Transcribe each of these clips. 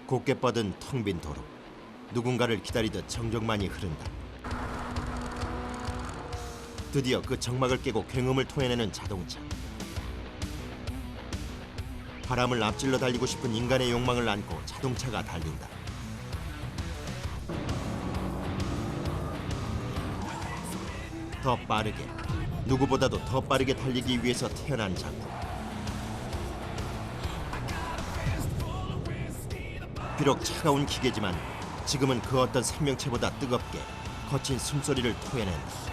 곱게 뻗은 텅 빈 도로. 누군가를 기다리듯 정적만이 흐른다. 드디어 그 정막을 깨고 굉음을 토해내는 자동차. 바람을 앞질러 달리고 싶은 인간의 욕망을 안고 자동차가 달린다. 더 빠르게, 누구보다도 더 빠르게 달리기 위해서 태어난 작품. 비록 차가운 기계지만 지금은 그 어떤 생명체보다 뜨겁게 거친 숨소리를 토해낸다.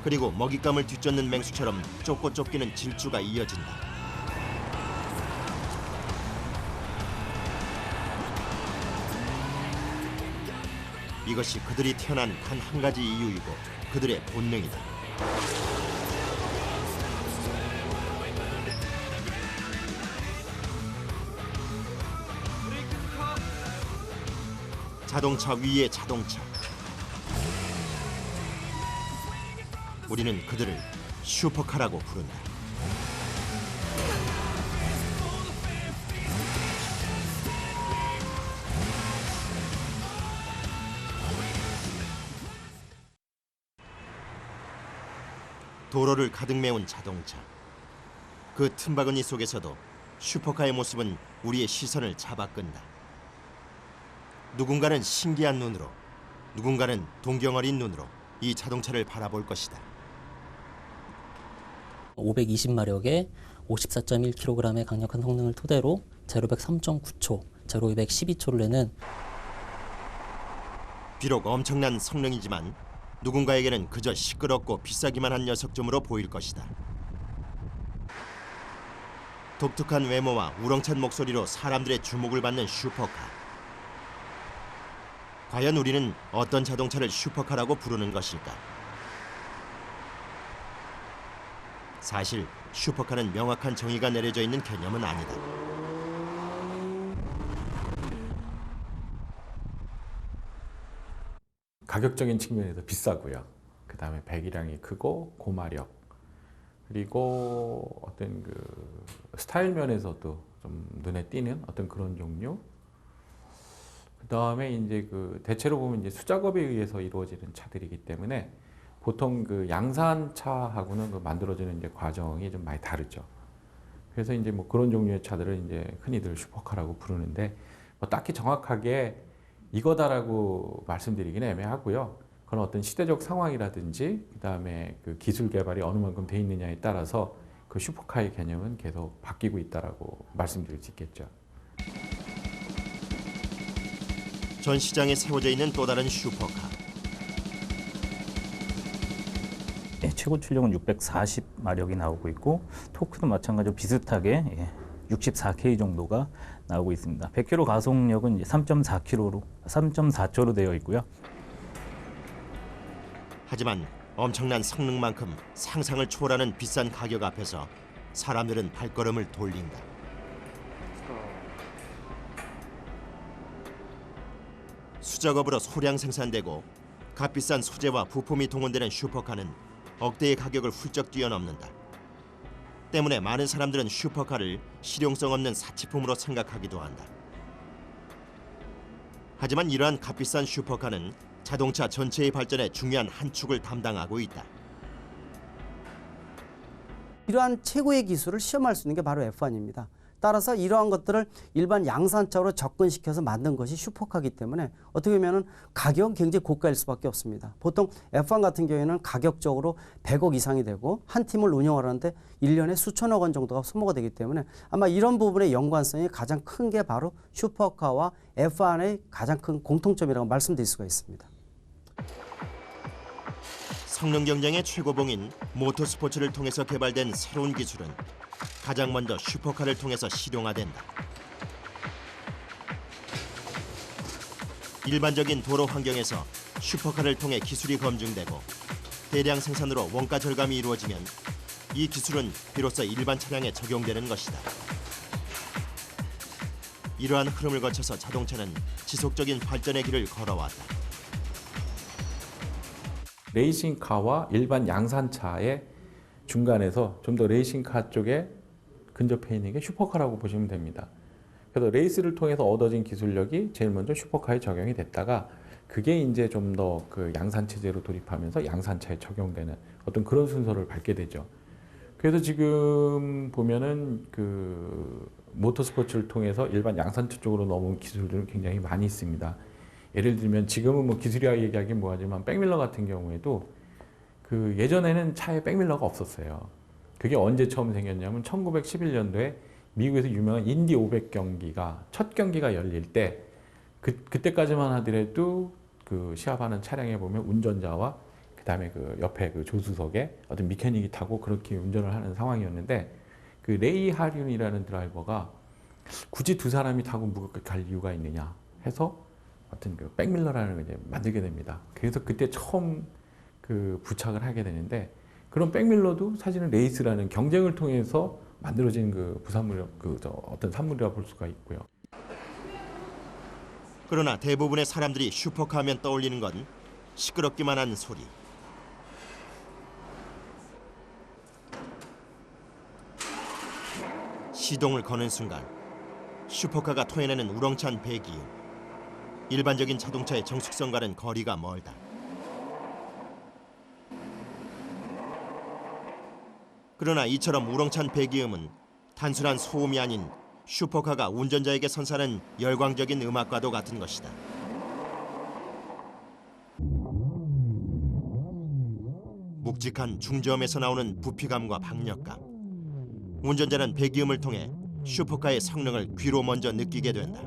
그리고 먹잇감을 뒤쫓는 맹수처럼 쫓고 쫓기는 질주가 이어진다. 이것이 그들이 태어난 단 한 가지 이유이고 그들의 본능이다. 자동차 위의 자동차. 우리는 그들을 슈퍼카라고 부른다. 도로를 가득 메운 자동차. 그 틈바구니 속에서도 슈퍼카의 모습은 우리의 시선을 잡아끈다. 누군가는 신기한 눈으로, 누군가는 동경어린 눈으로 이 자동차를 바라볼 것이다. 520마력에 54.1kg의 강력한 성능을 토대로 제로 100 3.9초, 제로 200 12초를 내는 비록 엄청난 성능이지만 누군가에게는 그저 시끄럽고 비싸기만 한 녀석쯤으로 보일 것이다. 독특한 외모와 우렁찬 목소리로 사람들의 주목을 받는 슈퍼카. 과연 우리는 어떤 자동차를 슈퍼카라고 부르는 것일까? 사실 슈퍼카는 명확한 정의가 내려져 있는 개념은 아니다. 가격적인 측면에서 비싸고요. 그 다음에 배기량이 크고 고마력, 그리고 어떤 그 스타일 면에서도 좀 눈에 띄는 어떤 그런 종류. 그 다음에 이제 그 대체로 보면 이제 수작업에 의해서 이루어지는 차들이기 때문에 보통 그 양산차하고는 그 만들어지는 이제 과정이 좀 많이 다르죠. 그래서 이제 뭐 그런 종류의 차들을 이제 흔히들 슈퍼카라고 부르는데 뭐 딱히 정확하게 이거다라고 말씀드리기는 애매하고요. 그건 어떤 시대적 상황이라든지 그 다음에 그 기술 개발이 어느 만큼 돼 있느냐에 따라서 그 슈퍼카의 개념은 계속 바뀌고 있다라고 말씀드릴 수 있겠죠. 전 시장에 세워져 있는 또 다른 슈퍼카. 예, 최고 출력은 640마력이 나오고 있고 토크도 마찬가지로 비슷하게 64K 정도가 나오고 있습니다. 100km 가속력은 3.4초로 되어 있고요. 하지만 엄청난 성능만큼 상상을 초월하는 비싼 가격 앞에서 사람들은 발걸음을 돌린다. 수작업으로 소량 생산되고 값비싼 소재와 부품이 동원되는 슈퍼카는 억대의 가격을 훌쩍 뛰어넘는다. 때문에 많은 사람들은 슈퍼카를 실용성 없는 사치품으로 생각하기도 한다. 하지만 이러한 값비싼 슈퍼카는 자동차 전체의 발전에 중요한 한 축을 담당하고 있다. 이러한 최고의 기술을 시험할 수 있는 게 바로 F1입니다. 따라서 이러한 것들을 일반 양산차로 접근시켜서 만든 것이 슈퍼카이기 때문에 어떻게 보면 가격은 굉장히 고가일 수밖에 없습니다. 보통 F1 같은 경우에는 가격적으로 100억 이상이 되고 한 팀을 운영하는데 1년에 수천억 원 정도가 소모가 되기 때문에 아마 이런 부분의 연관성이 가장 큰 게 바로 슈퍼카와 F1의 가장 큰 공통점이라고 말씀드릴 수가 있습니다. 성능 경쟁의 최고봉인 모터스포츠를 통해서 개발된 새로운 기술은 가장 먼저 슈퍼카를 통해서 실용화된다. 일반적인 도로 환경에서 슈퍼카를 통해 기술이 검증되고 대량 생산으로 원가 절감이 이루어지면 이 기술은 비로소 일반 차량에 적용되는 것이다. 이러한 흐름을 거쳐서 자동차는 지속적인 발전의 길을 걸어왔다. 레이싱카와 일반 양산차의 중간에서 좀 더 레이싱카 쪽에 근접해 있는 게 슈퍼카라고 보시면 됩니다. 그래서 레이스를 통해서 얻어진 기술력이 제일 먼저 슈퍼카에 적용이 됐다가 그게 이제 좀 더 그 양산 체제로 돌입하면서 양산차에 적용되는 어떤 그런 순서를 밟게 되죠. 그래서 지금 보면은 그 모터스포츠를 통해서 일반 양산차 쪽으로 넘어온 기술들은 굉장히 많이 있습니다. 예를 들면 지금은 뭐 기술이라 얘기하기 뭐하지만 백밀러 같은 경우에도 그 예전에는 차에 백밀러가 없었어요. 그게 언제 처음 생겼냐면 1911년도에 미국에서 유명한 인디 500 경기가 첫 경기가 열릴 때 그때까지만 하더라도 그 시합하는 차량에 보면 운전자와 그다음에 그 옆에 그 조수석에 어떤 미케닉이 타고 그렇게 운전을 하는 상황이었는데 그 레이 하륜이라는 드라이버가 굳이 두 사람이 타고 무겁게 갈 이유가 있느냐 해서 어떤 그 백밀러라는 걸 이제 만들게 됩니다. 그래서 그때 처음 그 부착을 하게 되는데 그런 백밀러도 사실은 레이스라는 경쟁을 통해서 만들어진 그 부산물 어떤 산물이라 볼 수가 있고요. 그러나 대부분의 사람들이 슈퍼카 하면 떠올리는 건 시끄럽기만 한 소리. 시동을 거는 순간 슈퍼카가 토해내는 우렁찬 배기음. 일반적인 자동차의 정숙성과는 거리가 멀다. 그러나 이처럼 우렁찬 배기음은 단순한 소음이 아닌 슈퍼카가 운전자에게 선사하는 열광적인 음악과도 같은 것이다. 묵직한 중저음에서 나오는 부피감과 박력감. 운전자는 배기음을 통해 슈퍼카의 성능을 귀로 먼저 느끼게 된다.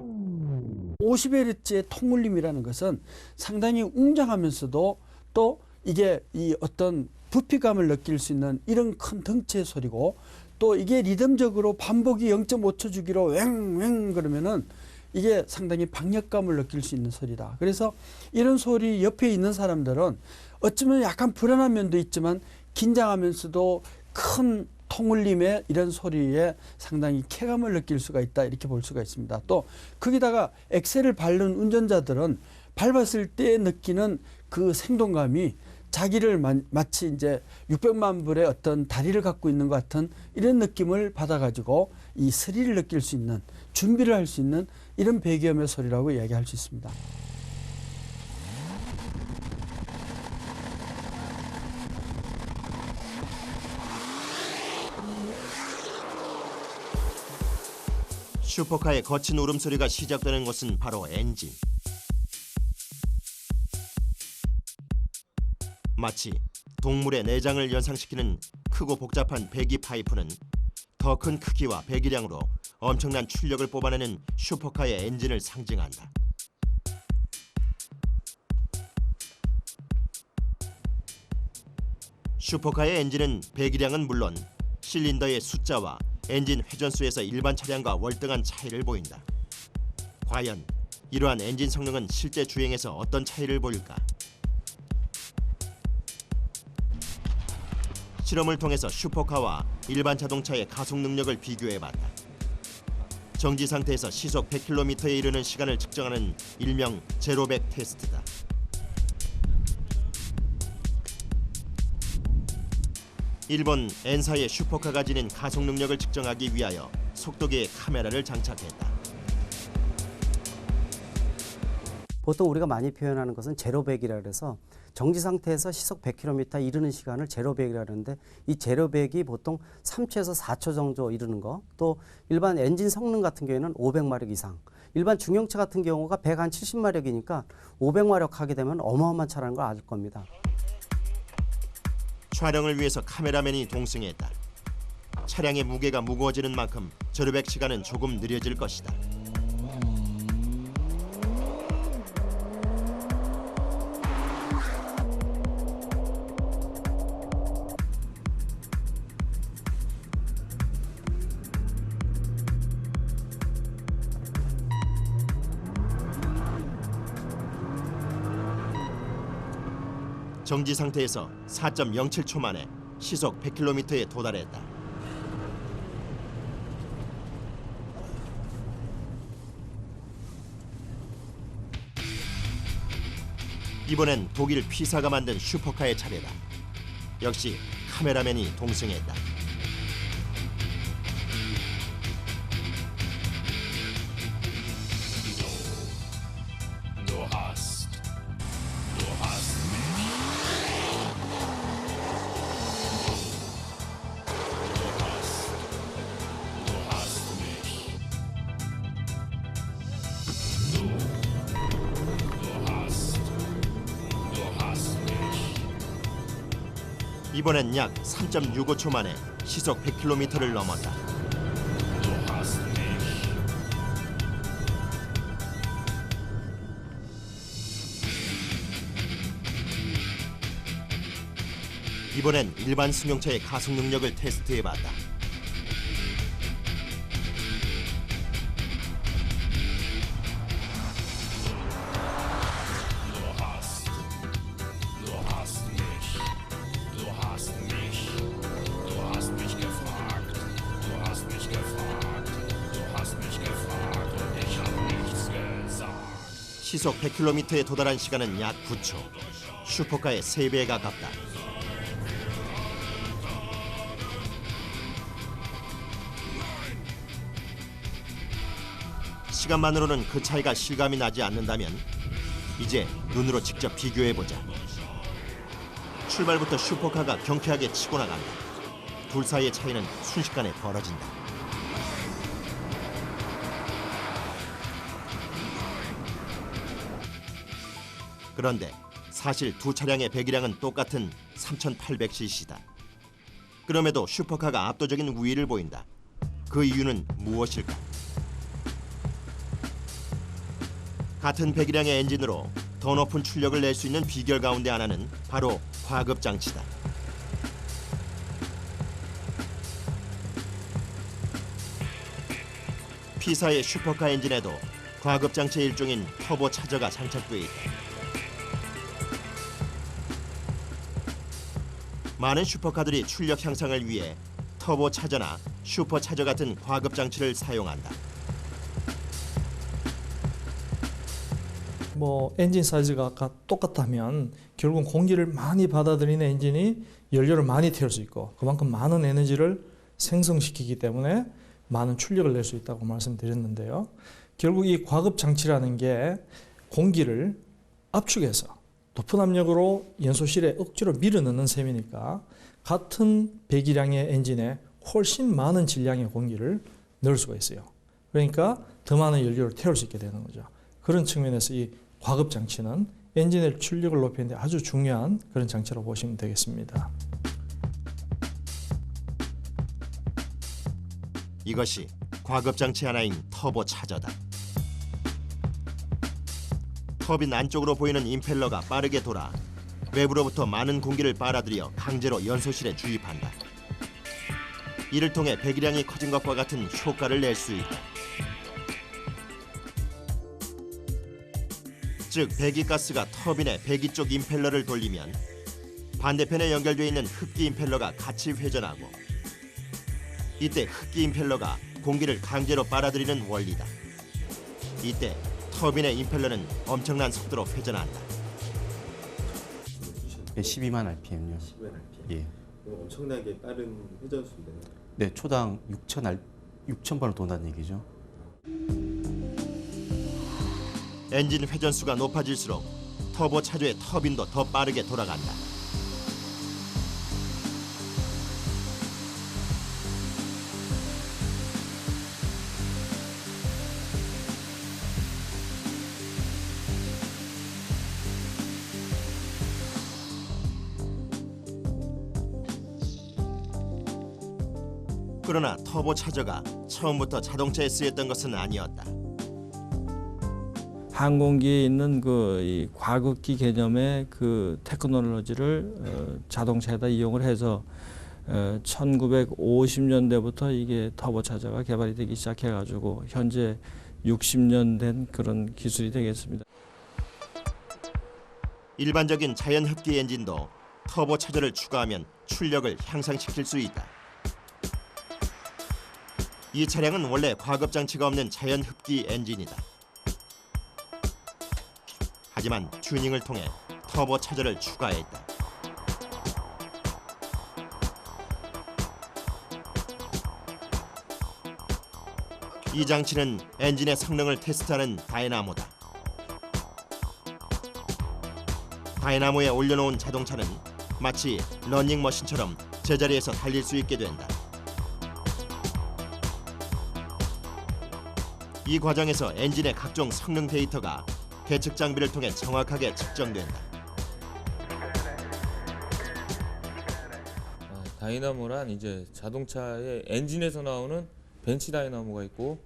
50Hz의 통울림이라는 것은 상당히 웅장하면서도 또 이게 이 어떤 부피감을 느낄 수 있는 이런 큰 덩치의 소리고 또 이게 리듬적으로 반복이 0.5초 주기로 왱왱 그러면은 이게 상당히 박력감을 느낄 수 있는 소리다. 그래서 이런 소리 옆에 있는 사람들은 어쩌면 약간 불안한 면도 있지만 긴장하면서도 큰 통울림의 이런 소리에 상당히 쾌감을 느낄 수가 있다 이렇게 볼 수가 있습니다. 또 거기다가 엑셀을 밟는 운전자들은 밟았을 때 느끼는 그 생동감이 자기를 마치 이제 600만 불의 어떤 다리를 갖고 있는 것 같은 이런 느낌을 받아가지고 이 스릴을 느낄 수 있는 준비를 할 수 있는 이런 배기음의 소리라고 이야기할 수 있습니다. 슈퍼카의 거친 울음소리가 시작되는 곳은 바로 엔진. 마치 동물의 내장을 연상시키는 크고 복잡한 배기 파이프는 더 큰 크기와 배기량으로 엄청난 출력을 뽑아내는 슈퍼카의 엔진을 상징한다. 슈퍼카의 엔진은 배기량은 물론 실린더의 숫자와 엔진 회전수에서 일반 차량과 월등한 차이를 보인다. 과연 이러한 엔진 성능은 실제 주행에서 어떤 차이를 보일까? 실험을 통해서 슈퍼카와 일반 자동차의 가속 능력을 비교해봤다. 정지 상태에서 시속 100km에 이르는 시간을 측정하는 일명 제로백 테스트다. 일본 엔사의 슈퍼카가 지닌 가속 능력을 측정하기 위하여 속도계에 카메라를 장착했다. 보통 우리가 많이 표현하는 것은 제로백이라 그래서 정지 상태에서 시속 100km 이르는 시간을 제로백이라 하는데 이 제로백이 보통 3초에서 4초 정도 이르는 거, 또 일반 엔진 성능 같은 경우에는 500마력 이상, 일반 중형차 같은 경우가 170마력이니까 500마력 하게 되면 어마어마한 차라는 걸 알 겁니다. 촬영을 위해서 카메라맨이 동승했다. 차량의 무게가 무거워지는 만큼 제로백 시간은 조금 느려질 것이다. 정지 상태에서 4.07초 만에 시속 100km에 도달했다. 이번엔 독일 피사가 만든 슈퍼카의 차례다. 역시 카메라맨이 동승했다. 이번엔 약 3.65초 만에 시속 100km를 넘었다. 이번엔 일반 승용차의 가속 능력을 테스트해봤다. 시속 100km에 도달한 시간은 약 9초. 슈퍼카의 3배에 가깝다. 시간만으로는 그 차이가 실감이 나지 않는다면 이제 눈으로 직접 비교해보자. 출발부터 슈퍼카가 경쾌하게 치고 나간다. 둘 사이의 차이는 순식간에 벌어진다. 그런데 사실 두 차량의 배기량은 똑같은 3,800cc다. 그럼에도 슈퍼카가 압도적인 우위를 보인다. 그 이유는 무엇일까? 같은 배기량의 엔진으로 더 높은 출력을 낼 수 있는 비결 가운데 하나는 바로 과급 장치다. P사의 슈퍼카 엔진에도 과급 장치의 일종인 터보 차저가 장착돼 있다. 많은 슈퍼카들이 출력 향상을 위해 터보 차저나 슈퍼 차저 같은 과급 장치를 사용한다. 엔진 사이즈가 똑같다면 결국 공기를 많이 받아들이는 엔진이 연료를 많이 태울 수 있고 그만큼 많은 에너지를 생성시키기 때문에 많은 출력을 낼 수 있다고 말씀드렸는데요. 결국 이 과급 장치라는 게 공기를 압축해서 높은 압력으로 연소실에 억지로 밀어넣는 셈이니까 같은 배기량의 엔진에 훨씬 많은 질량의 공기를 넣을 수가 있어요. 그러니까 더 많은 연료를 태울 수 있게 되는 거죠. 그런 측면에서 이 과급 장치는 엔진의 출력을 높이는 데 아주 중요한 그런 장치라고 보시면 되겠습니다. 이것이 과급 장치 하나인 터보 차저다. 터빈 안쪽으로 보이는 임펠러가 빠르게 돌아 외부로부터 많은 공기를 빨아들여 강제로 연소실에 주입한다. 이를 통해 배기량이 커진 것과 같은 효과를 낼 수 있다. 즉 배기가스가 터빈의 배기 쪽 임펠러를 돌리면 반대편에 연결되어 있는 흡기 임펠러가 같이 회전하고 이때 흡기 임펠러가 공기를 강제로 빨아들이는 원리다. 이때 터빈의 임펠러는 엄청난 속도로 회전한다. 12만 RPM요. 12만 RPM. 예. 엄청나게 빠른 회전수인데요. 네, 초당 6,000번을 돈다는 얘기죠. 엔진 회전수가 높아질수록 터보 차저의 터빈도 더 빠르게 돌아간다. 그러나 터보 차저가 처음부터 자동차에 쓰였던 것은 아니었다. 항공기에 있는 이 과급기 개념의 그 테크놀로지를 자동차에다 이용을 해서 1950년대부터 이게 터보 차저가 개발이 되기 시작해가지고 현재 60년 된 그런 기술이 되겠습니다. 일반적인 자연 흡기 엔진도 터보 차저를 추가하면 출력을 향상시킬 수 있다. 이 차량은 원래 과급 장치가 없는 자연 흡기 엔진이다. 하지만 튜닝을 통해 터보 차저를 추가했다. 이 장치는 엔진의 성능을 테스트하는 다이나모다. 다이나모에 올려놓은 자동차는 마치 러닝머신처럼 제자리에서 달릴 수 있게 된다. 이 과정에서 엔진의 각종 성능 데이터가 계측 장비를 통해 정확하게 측정된다. 다이나모란 이제 자동차의 엔진에서 나오는 벤치 다이나모가 있고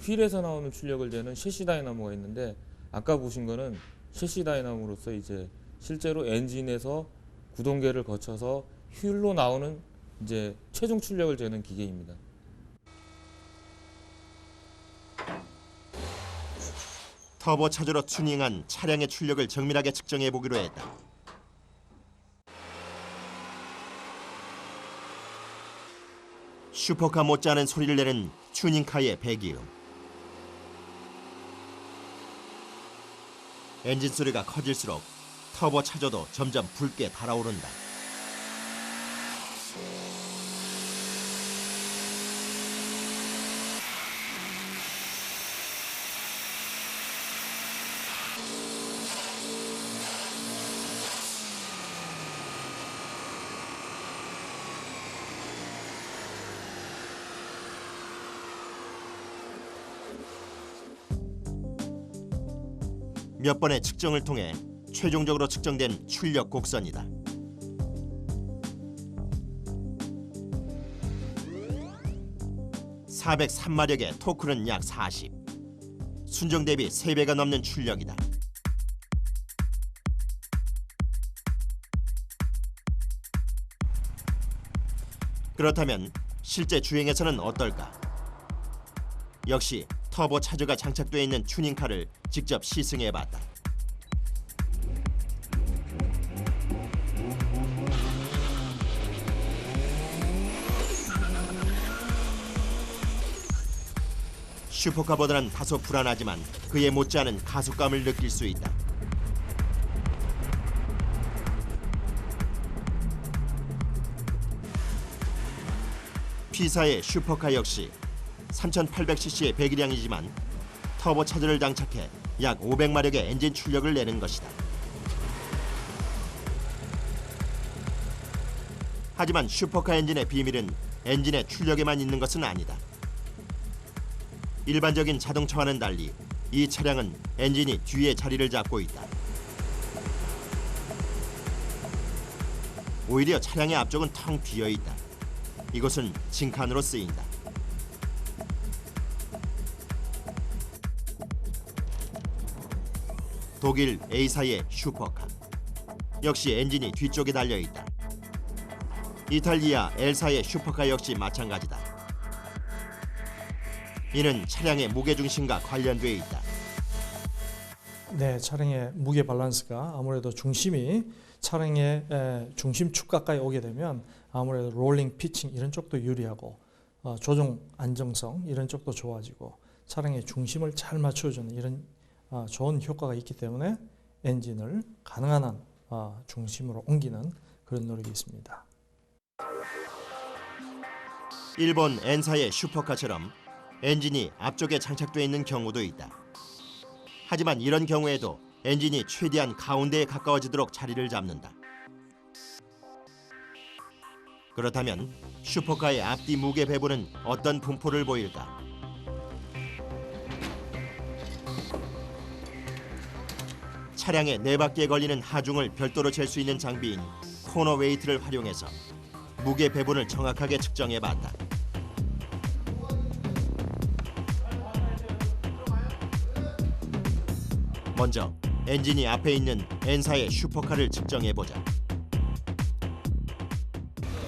휠에서 나오는 출력을 재는 셰시 다이나모가 있는데 아까 보신 거는 셰시 다이나모로서 이제 실제로 엔진에서 구동계를 거쳐서 휠로 나오는 이제 최종 출력을 재는 기계입니다. 터보 차저로 튜닝한 차량의 출력을 정밀하게 측정해 보기로 했다. 슈퍼카 못지않은 소리를 내는 튜닝카의 배기음. 엔진 소리가 커질수록 터보 차저도 점점 붉게 달아오른다. 몇 번의 측정을 통해 최종적으로 측정된 출력 곡선이다. (403마력의) 토크는 약 40. 순정 대비 3배가 넘는 출력이다. 그렇다면 실제 주행에서는 어떨까? 역시 터보 차저가 장착되어 있는 튜닝카를 직접 시승해봤다. 슈퍼카보다는 다소 불안하지만 그에 못지않은 가속감을 느낄 수 있다. P사의 슈퍼카 역시 3800cc의 배기량이지만 터보 차저를 장착해 약 500마력의 엔진 출력을 내는 것이다. 하지만 슈퍼카 엔진의 비밀은 엔진의 출력에만 있는 것은 아니다. 일반적인 자동차와는 달리 이 차량은 엔진이 뒤에 자리를 잡고 있다. 오히려 차량의 앞쪽은 텅 비어 있다. 이것은 징칸으로 쓰인다. 독일 A사의 슈퍼카. 역시 엔진이 뒤쪽에 달려있다. 이탈리아 L사의 슈퍼카 역시 마찬가지다. 이는 차량의 무게중심과 관련돼 있다. 네, 차량의 무게 밸런스가 아무래도 중심이 차량의 중심축 가까이 오게 되면 아무래도 롤링, 피칭 이런 쪽도 유리하고 조종 안정성 이런 쪽도 좋아지고 차량의 중심을 잘 맞춰주는 이런 좋은 효과가 있기 때문에 엔진을 가능한 한 중심으로 옮기는 그런 노력이 있습니다. 일본 N사의 슈퍼카처럼 엔진이 앞쪽에 장착되어 있는 경우도 있다. 하지만 이런 경우에도 엔진이 최대한 가운데에 가까워지도록 자리를 잡는다. 그렇다면 슈퍼카의 앞뒤 무게 배분은 어떤 분포를 보일까? 차량의 네 바퀴에 걸리는 하중을 별도로 잴 수 있는 장비인 코너 웨이트를 활용해서 무게 배분을 정확하게 측정해봤다. 먼저 엔진이 앞에 있는 N사의 슈퍼카를 측정해보자.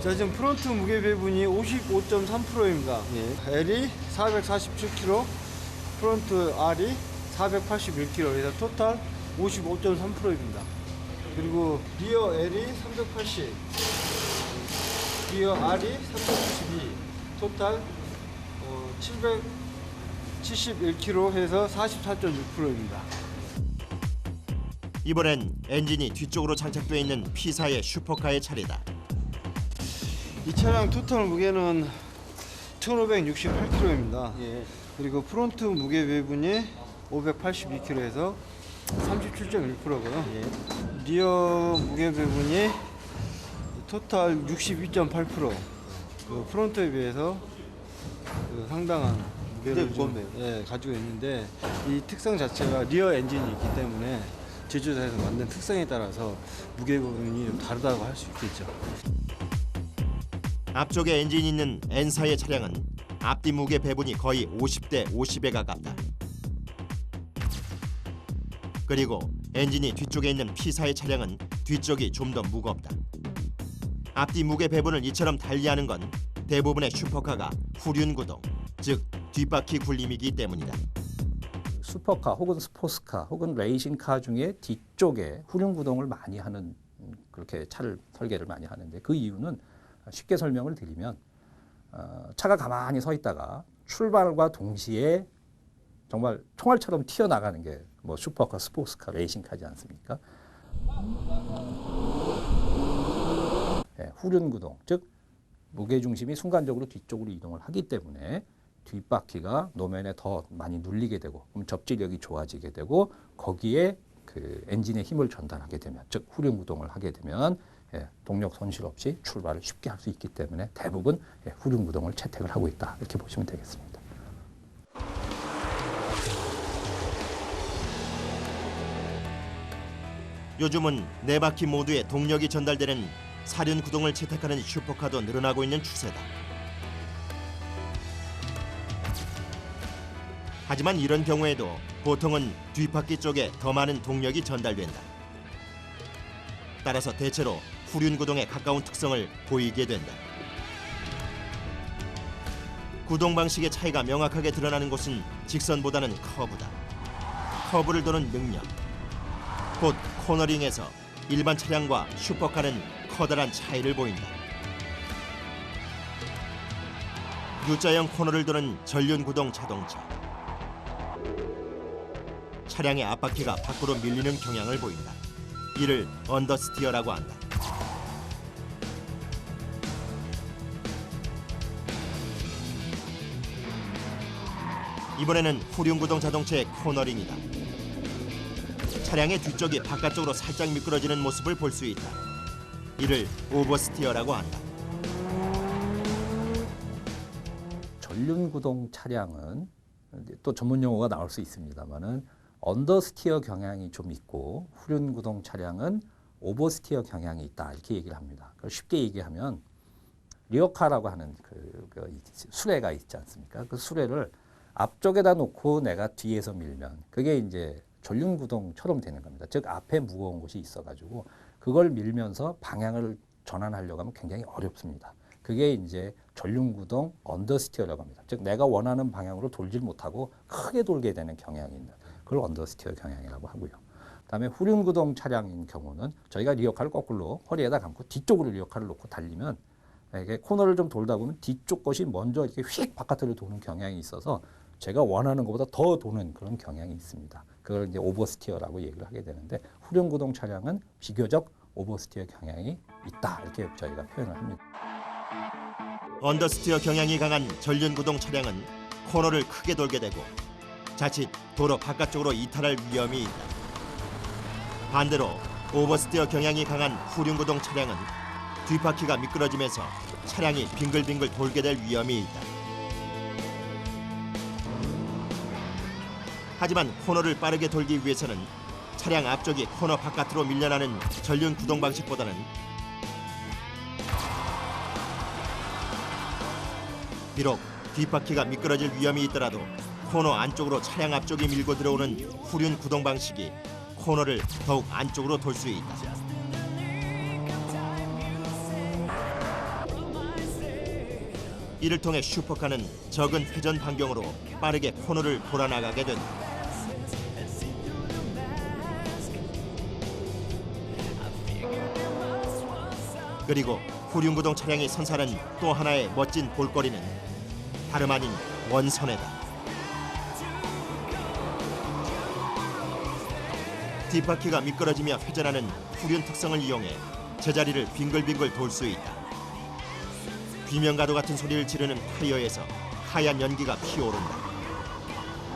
자, 지금 프론트 무게 배분이 55.3%입니다. L이 447kg, 프론트 R이 481kg, 그래서 토탈 55.3%입니다. 그리고 리어 L이 380, 리어 R이 372, 토탈 771kg 해서 44.6%입니다. 이번엔 엔진이 뒤쪽으로 장착되어 있는 P사의 슈퍼카의 차례다. 이 차량 토탈 무게는 1568kg입니다. 그리고 프론트 무게 배분이 582kg에서 37.1%고요. 리어 무게 배분이 토탈 62.8%. 그 프론트에 비해서 상당한 무게를 가지고 있는데 이 특성 자체가 리어 엔진이 있기 때문에 제조사에서 만든 특성에 따라서 무게 배분이 좀 다르다고 할 수 있겠죠. 앞쪽에 엔진이 있는 N사의 차량은 앞뒤 무게 배분이 거의 50대 50에 가깝다. 그리고 엔진이 뒤쪽에 있는 P사의 차량은 뒤쪽이 좀 더 무겁다. 앞뒤 무게 배분을 이처럼 달리하는 건 대부분의 슈퍼카가 후륜 구동, 즉 뒷바퀴 굴림이기 때문이다. 슈퍼카 혹은 스포츠카 혹은 레이싱카 중에 뒤쪽에 후륜 구동을 많이 하는 그렇게 차를 설계를 많이 하는데 그 이유는 쉽게 설명을 드리면 차가 가만히 서 있다가 출발과 동시에 정말 총알처럼 튀어나가는 게 뭐 슈퍼카, 스포츠카, 레이싱카지 않습니까? 네, 후륜 구동, 즉 무게중심이 순간적으로 뒤쪽으로 이동을 하기 때문에 뒷바퀴가 노면에 더 많이 눌리게 되고 그럼 접지력이 좋아지게 되고 거기에 그 엔진의 힘을 전달하게 되면 즉 후륜 구동을 하게 되면 동력 손실 없이 출발을 쉽게 할 수 있기 때문에 대부분 후륜 구동을 채택을 하고 있다 이렇게 보시면 되겠습니다. 요즘은 네 바퀴 모두에 동력이 전달되는 사륜 구동을 채택하는 슈퍼카도 늘어나고 있는 추세다. 하지만 이런 경우에도 보통은 뒷바퀴 쪽에 더 많은 동력이 전달된다. 따라서 대체로 후륜 구동에 가까운 특성을 보이게 된다. 구동 방식의 차이가 명확하게 드러나는 곳은 직선보다는 커브다. 커브를 도는 능력, 곧 코너링에서 일반 차량과 슈퍼카는 커다란 차이를 보인다. U자형 코너를 도는 전륜 구동 자동차. 차량의 앞바퀴가 밖으로 밀리는 경향을 보인다. 이를 언더스티어라고 한다. 이번에는 후륜 구동 자동차의 코너링이다. 차량의 뒤쪽이 바깥쪽으로 살짝 미끄러지는 모습을 볼 수 있다. 이를 오버스티어라고 한다. 전륜 구동 차량은 또 전문 용어가 나올 수 있습니다만은 언더스티어 경향이 좀 있고 후륜 구동 차량은 오버스티어 경향이 있다 이렇게 얘기를 합니다. 쉽게 얘기하면 리어카라고 하는 그 수레가 있지 않습니까? 그 수레를 앞쪽에다 놓고 내가 뒤에서 밀면 그게 이제 전륜 구동처럼 되는 겁니다. 즉 앞에 무거운 것이 있어가지고 그걸 밀면서 방향을 전환하려고 하면 굉장히 어렵습니다. 그게 이제 전륜 구동 언더스티어라고 합니다. 즉 내가 원하는 방향으로 돌질 못하고 크게 돌게 되는 경향이 있는 그걸 언더스티어 경향이라고 하고요. 그다음에 후륜 구동 차량인 경우는 저희가 리어카를 거꾸로 허리에다 감고 뒤쪽으로 리어카를 놓고 달리면 이게 코너를 좀 돌다 보면 뒤쪽 것이 먼저 이렇게 휙 바깥으로 도는 경향이 있어서 제가 원하는 것보다 더 도는 그런 경향이 있습니다. 그걸 이제 오버스티어라고 얘기를 하게 되는데 후륜 구동 차량은 비교적 오버스티어 경향이 있다 이렇게 저희가 표현을 합니다. 언더스티어 경향이 강한 전륜 구동 차량은 코너를 크게 돌게 되고 자칫 도로 바깥쪽으로 이탈할 위험이 있다. 반대로 오버스티어 경향이 강한 후륜 구동 차량은 뒷바퀴가 미끄러지면서 차량이 빙글빙글 돌게 될 위험이 있다. 하지만 코너를 빠르게 돌기 위해서는 차량 앞쪽이 코너 바깥으로 밀려나는 전륜 구동 방식보다는 비록 뒷바퀴가 미끄러질 위험이 있더라도 코너 안쪽으로 차량 앞쪽이 밀고 들어오는 후륜 구동 방식이 코너를 더욱 안쪽으로 돌 수 있다. 이를 통해 슈퍼카는 적은 회전 반경으로 빠르게 코너를 돌아나가게 된다. 그리고 후륜 구동 차량이 선사하는 또 하나의 멋진 볼거리는 다름 아닌 원선회다. 뒷바퀴가 미끄러지며 회전하는 후륜 특성을 이용해 제자리를 빙글빙글 돌 수 있다. 비명가도 같은 소리를 지르는 타이어에서 하얀 연기가 피어오른다.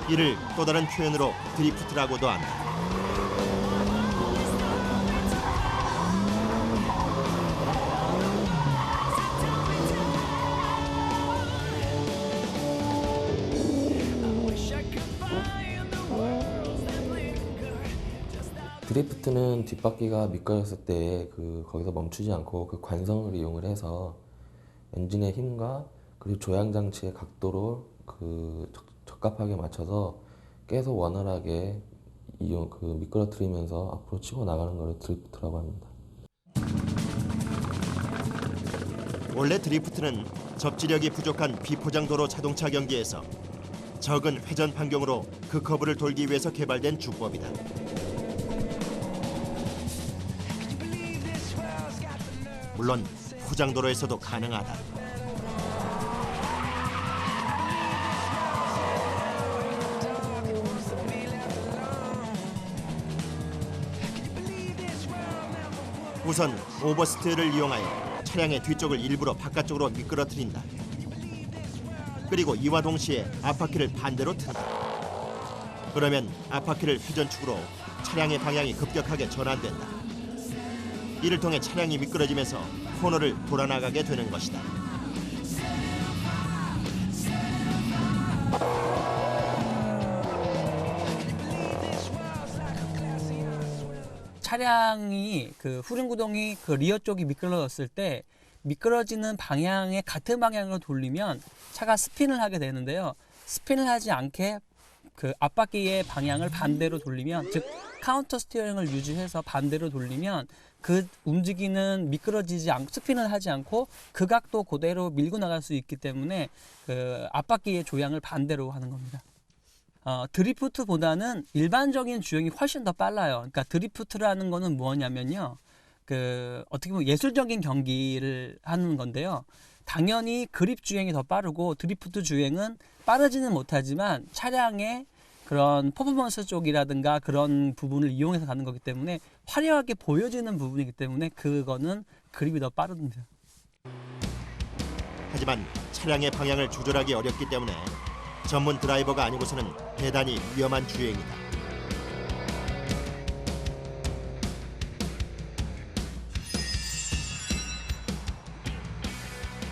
이를 또 다른 표현으로 드리프트라고도 한다. 드리프트는 뒷바퀴가 미끄러졌을 때 거기서 멈추지 않고 그 관성을 이용을 해서 엔진의 힘과 그리고 조향 장치의 각도를 적합하게 맞춰서 계속 원활하게 미끄러뜨리면서 앞으로 치고 나가는 것을 드리프트라고 합니다. 원래 드리프트는 접지력이 부족한 비포장도로 자동차 경기에서 적은 회전 반경으로 그 커브를 돌기 위해서 개발된 주법이다. 물론 포장도로에서도 가능하다. 우선 오버스테어를 이용하여 차량의 뒤쪽을 일부러 바깥쪽으로 미끄러뜨린다. 그리고 이와 동시에 앞바퀴를 반대로 튼다. 그러면 앞바퀴를 회전축으로 차량의 방향이 급격하게 전환된다. 이를 통해 차량이 미끄러지면서 코너를 돌아나가게 되는 것이다. 차량이 그 후륜구동이 그 리어 쪽이 미끄러졌을 때 미끄러지는 방향에 같은 방향으로 돌리면 차가 스핀을 하게 되는데요. 스핀을 하지 않게 그 앞바퀴의 방향을 반대로 돌리면, 즉 카운터 스티어링을 유지해서 반대로 돌리면 그 움직이는 스핀을 하지 않고 그 각도 그대로 밀고 나갈 수 있기 때문에 그 앞바퀴의 조향을 반대로 하는 겁니다. 드리프트보다는 일반적인 주행이 훨씬 더 빨라요. 그러니까 드리프트라는 거는 뭐냐면요. 어떻게 보면 예술적인 경기를 하는 건데요. 당연히 그립 주행이 더 빠르고 드리프트 주행은 빠르지는 못하지만 차량의 그런 퍼포먼스 쪽이라든가 그런 부분을 이용해서 가는 거기 때문에 화려하게 보여지는 부분이기 때문에 그거는 그립이 더 빠릅니다. 하지만 차량의 방향을 조절하기 어렵기 때문에 전문 드라이버가 아니고서는 대단히 위험한 주행이다.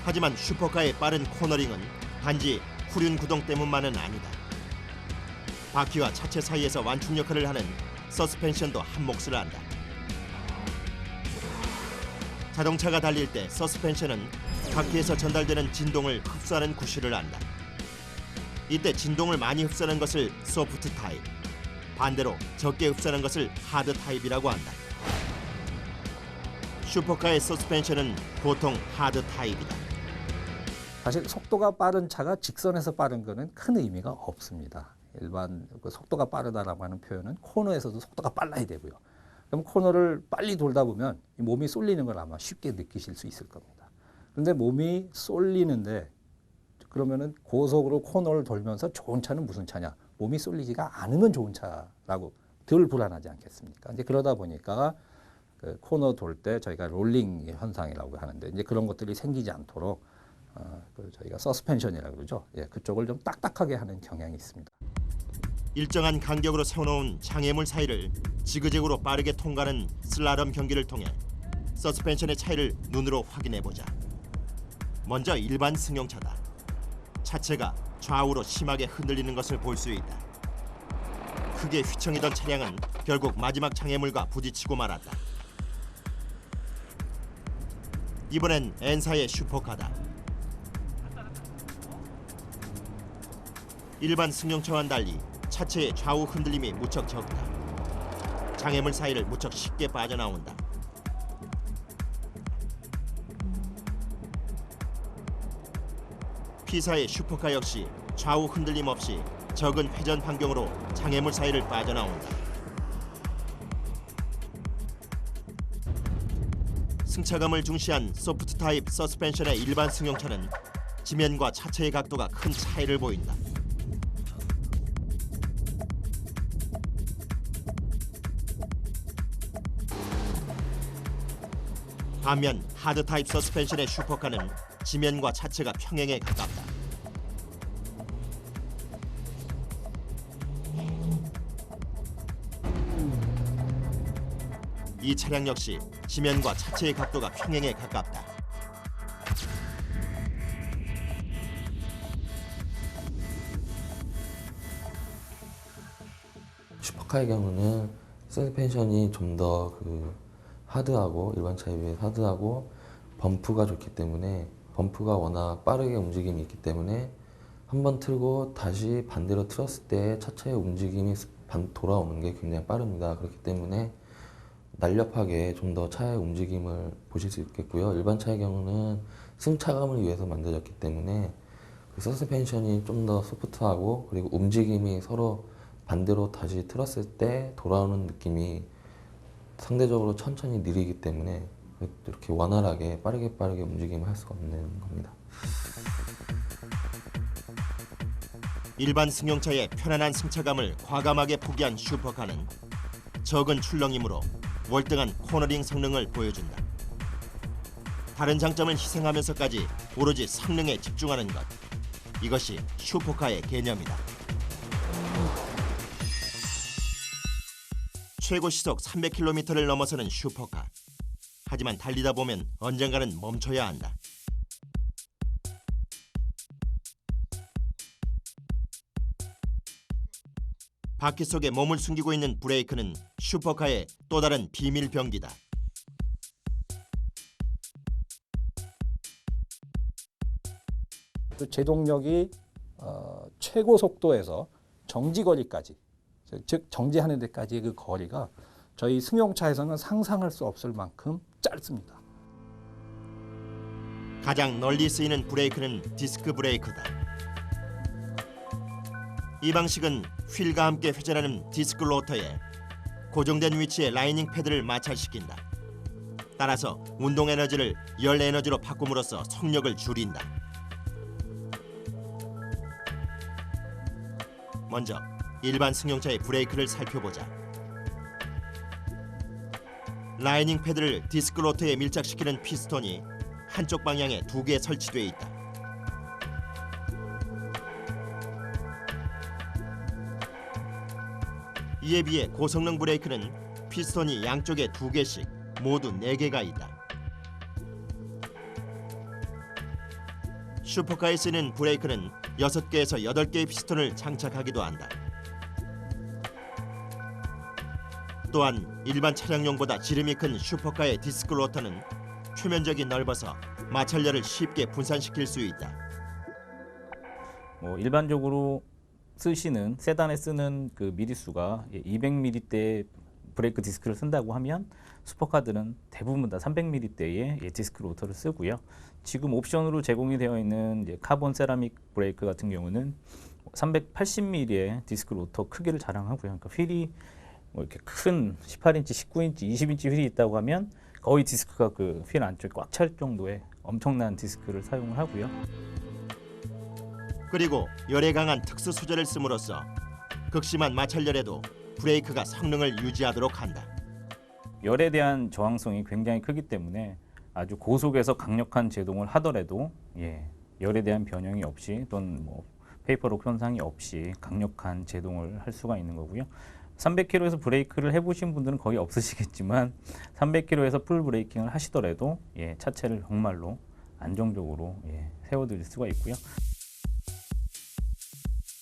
하지만 슈퍼카의 빠른 코너링은 단지 후륜 구동 때문만은 아니다. 바퀴와 차체 사이에서 완충 역할을 하는 서스펜션도 한 몫을 한다. 자동차가 달릴 때 서스펜션은 바퀴에서 전달되는 진동을 흡수하는 구실을 한다. 이때 진동을 많이 흡수하는 것을 소프트 타입, 반대로 적게 흡수하는 것을 하드 타입이라고 한다. 슈퍼카의 서스펜션은 보통 하드 타입이다. 사실 속도가 빠른 차가 직선에서 빠른 거는 큰 의미가 없습니다. 일반 속도가 빠르다라고 하는 표현은 코너에서도 속도가 빨라야 되고요. 그럼 코너를 빨리 돌다 보면 몸이 쏠리는 걸 아마 쉽게 느끼실 수 있을 겁니다. 그런데 몸이 쏠리는데 그러면은 고속으로 코너를 돌면서 좋은 차는 무슨 차냐? 몸이 쏠리지가 않으면 좋은 차라고 덜 불안하지 않겠습니까? 이제 그러다 보니까 그 코너 돌 때 저희가 롤링 현상이라고 하는데 이제 그런 것들이 생기지 않도록 저희가 서스펜션이라고 그러죠. 예, 그쪽을 좀 딱딱하게 하는 경향이 있습니다. 일정한 간격으로 세워놓은 장애물 사이를 지그재그로 빠르게 통과하는 슬라럼 경기를 통해 서스펜션의 차이를 눈으로 확인해보자. 먼저 일반 승용차다. 차체가 좌우로 심하게 흔들리는 것을 볼 수 있다. 크게 휘청이던 차량은 결국 마지막 장애물과 부딪히고 말았다. 이번엔 N사의 슈퍼카다. 일반 승용차와는 달리 차체의 좌우 흔들림이 무척 적다. 장애물 사이를 무척 쉽게 빠져나온다. P사의 슈퍼카 역시 좌우 흔들림 없이 적은 회전 반경으로 장애물 사이를 빠져나온다. 승차감을 중시한 소프트 타입 서스펜션의 일반 승용차는 지면과 차체의 각도가 큰 차이를 보인다. 반면 하드 타입 서스펜션의 슈퍼카는 지면과 차체가 평행에 가깝다. 이 차량 역시 지면과 차체의 각도가 평행에 가깝다. 슈퍼카의 경우는 서스펜션이 좀 더 하드하고 일반 차에 비해 하드하고 범프가 좋기 때문에 범프가 워낙 빠르게 움직임이 있기 때문에 한번 틀고 다시 반대로 틀었을 때 차체의 움직임이 돌아오는 게 굉장히 빠릅니다. 그렇기 때문에 날렵하게 좀 더 차의 움직임을 보실 수 있겠고요. 일반 차의 경우는 승차감을 위해서 만들어졌기 때문에 그 서스펜션이 좀 더 소프트하고 그리고 움직임이 서로 반대로 다시 틀었을 때 돌아오는 느낌이 상대적으로 천천히 느리기 때문에 이렇게 원활하게 빠르게 움직임을 할 수가 없는 겁니다. 일반 승용차의 편안한 승차감을 과감하게 포기한 슈퍼카는 적은 출렁임으로 월등한 코너링 성능을 보여준다. 다른 장점을 희생하면서까지 오로지 성능에 집중하는 것. 이것이 슈퍼카의 개념이다. 최고 시속 300km를 넘어서는 슈퍼카. 하지만 달리다 보면 언젠가는 멈춰야 한다. 바퀴 속에 몸을 숨기고 있는 브레이크는 슈퍼카의 또 다른 비밀 병기다. 제동력이 최고 속도에서 정지 거리까지, 즉 정지하는 데까지의 그 거리가 저희 승용차에서는 상상할 수 없을 만큼 짧습니다. 가장 널리 쓰이는 브레이크는 디스크 브레이크다. 이 방식은 휠과 함께 회전하는 디스크 로터에 고정된 위치에 라이닝 패드를 마찰시킨다. 따라서 운동 에너지를 열 에너지로 바꿈으로써 속력을 줄인다. 먼저 일반 승용차의 브레이크를 살펴보자. 라이닝 패드를 디스크 로터에 밀착시키는 피스톤이 한쪽 방향에 2개 설치되어 있다. 이에 비해 고성능 브레이크는 피스톤이 양쪽에 2개씩 모두 4개가 있다. 슈퍼카에 쓰는 브레이크는 6개에서 8개의 피스톤을 장착하기도 한다. 또한 일반 차량용보다 지름이 큰 슈퍼카의 디스크 로터는 표면적이 넓어서 마찰열을 쉽게 분산시킬 수 있다. 일반적으로 쓰시는 세단에 쓰는 그 미리수가 200ml대 브레이크 디스크를 쓴다고 하면 슈퍼카들은 대부분 다 300ml대의 디스크 로터를 쓰고요. 지금 옵션으로 제공이 되어 있는 이제 카본 세라믹 브레이크 같은 경우는 380mm의 디스크 로터 크기를 자랑하고요. 그러니까 휠이 이렇게 큰 18인치, 19인치, 20인치 휠이 있다고 하면 거의 디스크가 그 휠 안쪽에 꽉 찰 정도의 엄청난 디스크를 사용을 하고요. 그리고 열에 강한 특수 소재를 씀으로써 극심한 마찰열에도 브레이크가 성능을 유지하도록 한다. 열에 대한 저항성이 굉장히 크기 때문에 아주 고속에서 강력한 제동을 하더라도 열에 대한 변형이 없이 또는 페이퍼록 현상이 없이 강력한 제동을 할 수가 있는 거고요. 300km에서 브레이크를 해보신 분들은 거의 없으시겠지만 300km에서 풀 브레이킹을 하시더라도 차체를 정말로 안정적으로 세워드릴 수가 있고요.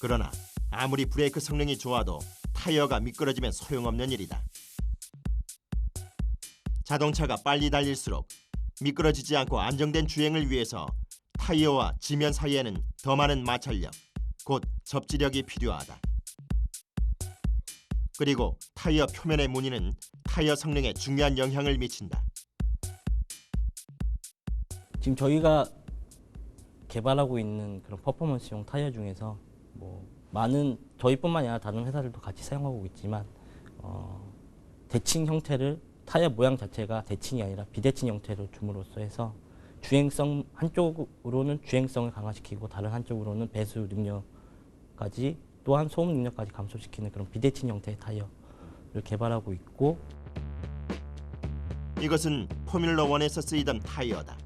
그러나 아무리 브레이크 성능이 좋아도 타이어가 미끄러지면 소용없는 일이다. 자동차가 빨리 달릴수록 미끄러지지 않고 안정된 주행을 위해서 타이어와 지면 사이에는 더 많은 마찰력, 곧 접지력이 필요하다. 그리고 타이어 표면의 무늬는 타이어 성능에 중요한 영향을 미친다. 지금 저희가 개발하고 있는 그런 퍼포먼스용 타이어 중에서 많은 저희뿐만 아니라 다른 회사들도 같이 사용하고 있지만 대칭 형태를 타이어 모양 자체가 대칭이 아니라 비대칭 형태로 줌으로써 해서 주행성 한쪽으로는 주행성을 강화시키고 다른 한쪽으로는 배수 능력까지 또한 소음 능력까지 감소시키는 그런 비대칭 형태의 타이어를 개발하고 있고 이것은 포뮬러1에서 쓰이던 타이어다.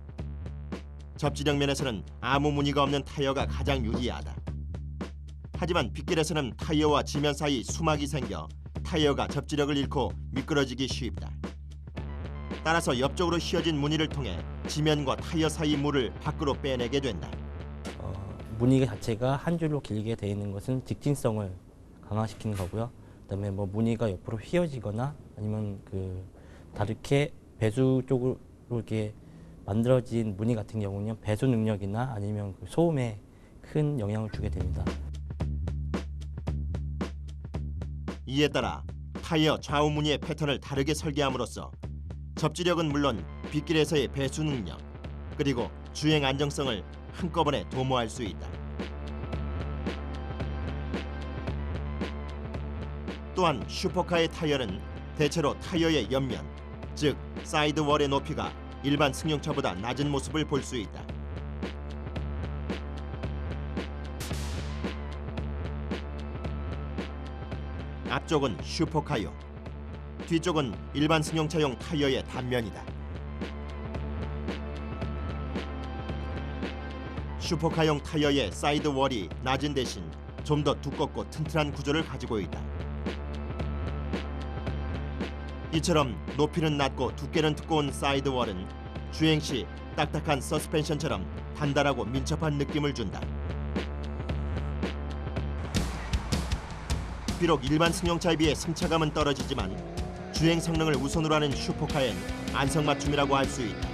접지력 면에서는 아무 무늬가 없는 타이어가 가장 유리하다. 하지만 빗길에서는 타이어와 지면 사이 수막이 생겨 타이어가 접지력을 잃고 미끄러지기 쉽다. 따라서 옆쪽으로 휘어진 무늬를 통해 지면과 타이어 사이 물을 밖으로 빼내게 된다. 무늬 자체가 한 줄로 길게 되어 있는 것은 직진성을 강화시키는 거고요. 그다음에 무늬가 옆으로 휘어지거나 아니면 다르게 배수 쪽으로 이렇게 만들어진 무늬 같은 경우는 배수 능력이나 아니면 그 소음에 큰 영향을 주게 됩니다. 이에 따라 타이어 좌우 무늬의 패턴을 다르게 설계함으로써 접지력은 물론 빗길에서의 배수 능력 그리고 주행 안정성을 한꺼번에 도모할 수 있다. 또한 슈퍼카의 타이어는 대체로 타이어의 옆면, 즉 사이드월의 높이가 일반 승용차보다 낮은 모습을 볼 수 있다. 앞쪽은 슈퍼카용, 뒤쪽은 일반 승용차용 타이어의 단면이다. 슈퍼카용 타이어의 사이드월이 낮은 대신 좀 더 두껍고 튼튼한 구조를 가지고 있다. 이처럼 높이는 낮고 두께는 두꺼운 사이드월은 주행 시 딱딱한 서스펜션처럼 단단하고 민첩한 느낌을 준다. 비록 일반 승용차에 비해 승차감은 떨어지지만 주행 성능을 우선으로 하는 슈퍼카엔 안성맞춤이라고 할 수 있다.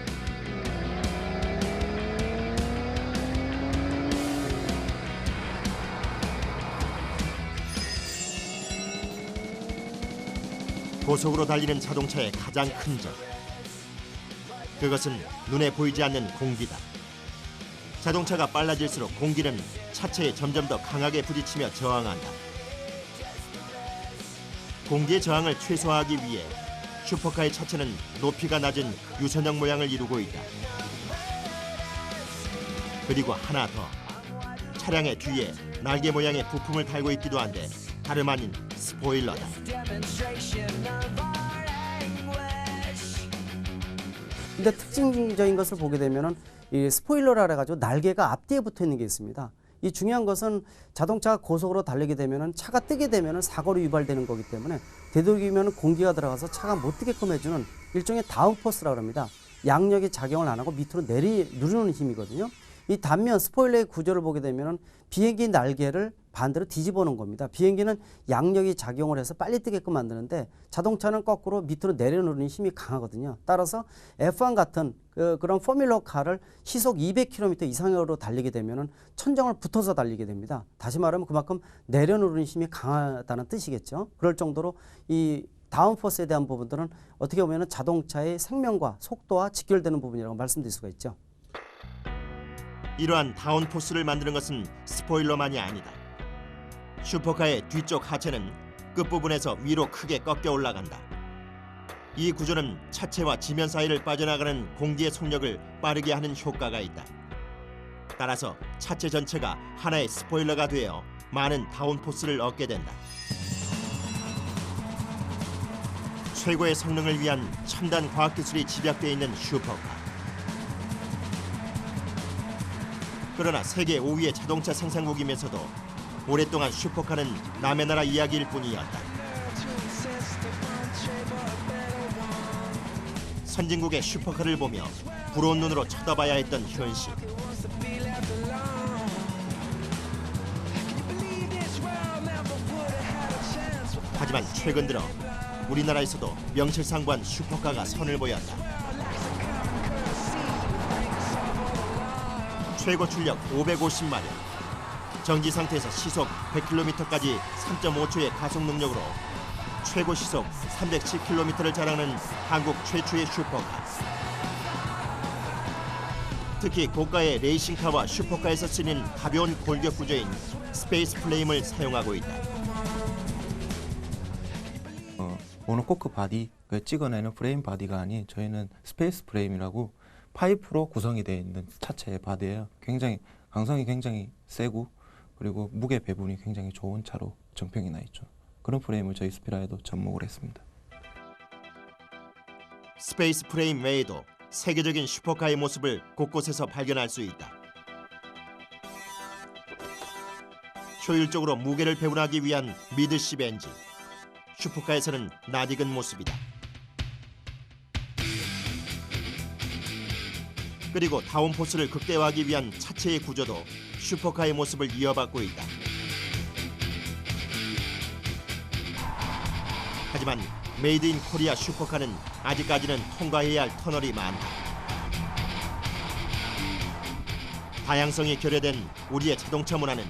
고속으로 달리는 자동차의 가장 큰 점, 그것은 눈에 보이지 않는 공기다. 자동차가 빨라질수록 공기는 차체에 점점 더 강하게 부딪히며 저항한다. 공기의 저항을 최소화하기 위해 슈퍼카의 차체는 높이가 낮은 유선형 모양을 이루고 있다. 그리고 하나 더, 차량의 뒤에 날개 모양의 부품을 달고 있기도 한데 다름 아닌 스포일러다. 근데 특징적인 것을 보게 되면은 이 스포일러라 해가지고 날개가 앞뒤에 붙어 있는 게 있습니다. 이 중요한 것은 자동차가 고속으로 달리게 되면은 차가 뜨게 되면은 사고로 유발되는 거기 때문에 되도록이면 공기가 들어가서 차가 못 뜨게끔 해주는 일종의 다운포스라고 합니다. 양력이 작용을 안 하고 밑으로 누르는 힘이거든요. 이 단면 스포일러의 구조를 보게 되면은 비행기 날개를 반대로 뒤집어 놓은 겁니다. 비행기는 양력이 작용을 해서 빨리 뜨게끔 만드는데 자동차는 거꾸로 밑으로 내려놓는 힘이 강하거든요. 따라서 F1 같은 그런 포뮬러카를 시속 200km 이상으로 달리게 되면은 천정을 붙어서 달리게 됩니다. 다시 말하면 그만큼 내려놓는 힘이 강하다는 뜻이겠죠. 그럴 정도로 이 다운포스에 대한 부분들은 어떻게 보면 자동차의 생명과 속도와 직결되는 부분이라고 말씀드릴 수가 있죠. 이러한 다운포스를 만드는 것은 스포일러만이 아니다. 슈퍼카의 뒤쪽 하체는 끝부분에서 위로 크게 꺾여 올라간다. 이 구조는 차체와 지면 사이를 빠져나가는 공기의 속력을 빠르게 하는 효과가 있다. 따라서 차체 전체가 하나의 스포일러가 되어 많은 다운포스를 얻게 된다. 최고의 성능을 위한 첨단 과학기술이 집약되어 있는 슈퍼카. 그러나 세계 5위의 자동차 생산국이면서도 오랫동안 슈퍼카는 남의 나라 이야기일 뿐이었다. 선진국의 슈퍼카를 보며 부러운 눈으로 쳐다봐야 했던 현실. 하지만 최근 들어 우리나라에서도 명실상부한 슈퍼카가 선을 보였다. 최고 출력 550마력, 정지 상태에서 시속 100km까지 3.5초의 가속 능력으로 최고 시속 310km를 자랑하는 한국 최초의 슈퍼카. 특히 고가의 레이싱카와 슈퍼카에서 쓰는 가벼운 골격 구조인 스페이스 프레임을 사용하고 있다. 모노코크 바디, 찍어내는 프레임 바디가 아닌 저희는 스페이스 프레임이라고 파이프로 구성이 되어 있는 차체의 바디예요. 굉장히 강성이 굉장히 세고 그리고 무게 배분이 굉장히 좋은 차로 정평이 나 있죠. 그런 프레임을 저희 스피라에도 접목을 했습니다. 스페이스 프레임 외에도 세계적인 슈퍼카의 모습을 곳곳에서 발견할 수 있다. 효율적으로 무게를 배분하기 위한 미드십 엔진. 슈퍼카에서는 낯익은 모습이다. 그리고 다운포스를 극대화하기 위한 차체의 구조도 슈퍼카의 모습을 이어받고 있다. 하지만 메이드 인 코리아 슈퍼카는 아직까지는 통과해야 할 터널이 많다. 다양성이 결여된 우리의 자동차 문화는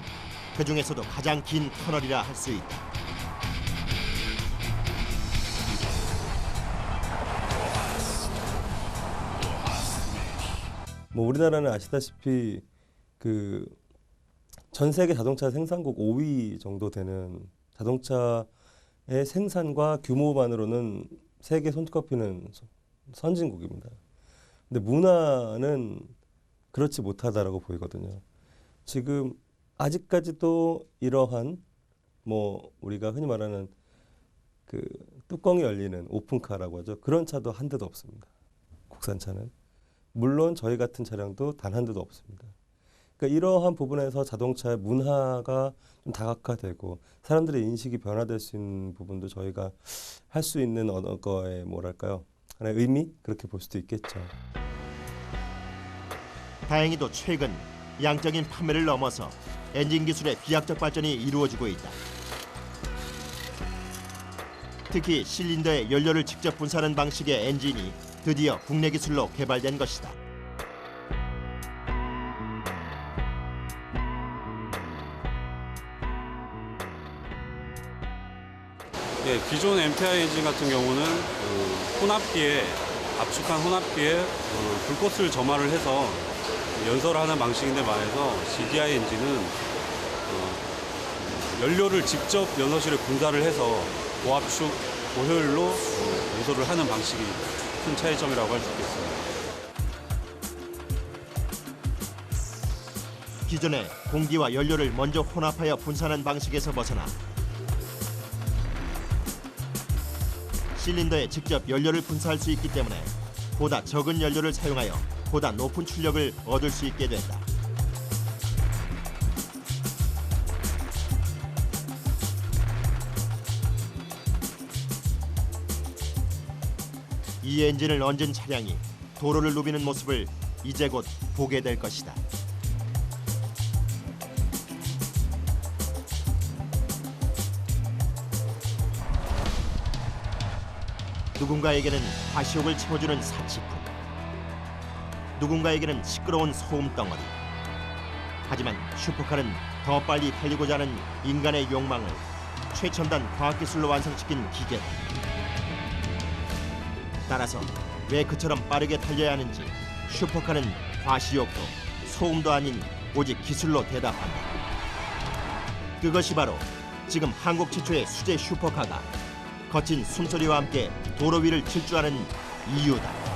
그 중에서도 가장 긴 터널이라 할 수 있다. 뭐 우리나라는 아시다시피 그 전 세계 자동차 생산국 5위 정도 되는 자동차의 생산과 규모만으로는 세계 손꼽히는 선진국입니다. 근데 문화는 그렇지 못하다라고 보이거든요. 지금 아직까지도 이러한 뭐 우리가 흔히 말하는 그 뚜껑이 열리는 오픈카라고 하죠. 그런 차도 한 대도 없습니다. 국산차는. 물론 저희 같은 차량도 단 한 대도 없습니다. 그러니까 이러한 부분에서 자동차의 문화가 좀 다각화되고 사람들의 인식이 변화될 수 있는 부분도 저희가 할 수 있는 어느 거에 뭐랄까요? 하나의 의미? 그렇게 볼 수도 있겠죠. 다행히도 최근 양적인 판매를 넘어서 엔진 기술의 비약적 발전이 이루어지고 있다. 특히 실린더에 연료를 직접 분사하는 방식의 엔진이 드디어 국내 기술로 개발된 것이다. 네, 기존 MTI 엔진 같은 경우는 혼합기에 압축한 혼합기에 불꽃을 점화를 해서 연소를 하는 방식인데 반해서 GDI 엔진은 연료를 직접 연소실에 분사를 해서 고압축, 고효율로 연소를 하는 방식이 큰 차이점이라고 할 수 있겠습니다. 기존에 공기와 연료를 먼저 혼합하여 분사하는 방식에서 벗어나 실린더에 직접 연료를 분사할 수 있기 때문에 보다 적은 연료를 사용하여 보다 높은 출력을 얻을 수 있게 된다. 이 엔진을 얹은 차량이 도로를 누비는 모습을 이제 곧 보게 될 것이다. 누군가에게는 과시욕을 채워주는 사치품, 누군가에게는 시끄러운 소음 덩어리. 하지만 슈퍼카는 더 빨리 달리고자 하는 인간의 욕망을 최첨단 과학기술로 완성시킨 기계다. 따라서 왜 그처럼 빠르게 달려야 하는지 슈퍼카는 과시욕도 소음도 아닌 오직 기술로 대답한다. 그것이 바로 지금 한국 최초의 수제 슈퍼카가 거친 숨소리와 함께 도로 위를 질주하는 이유다.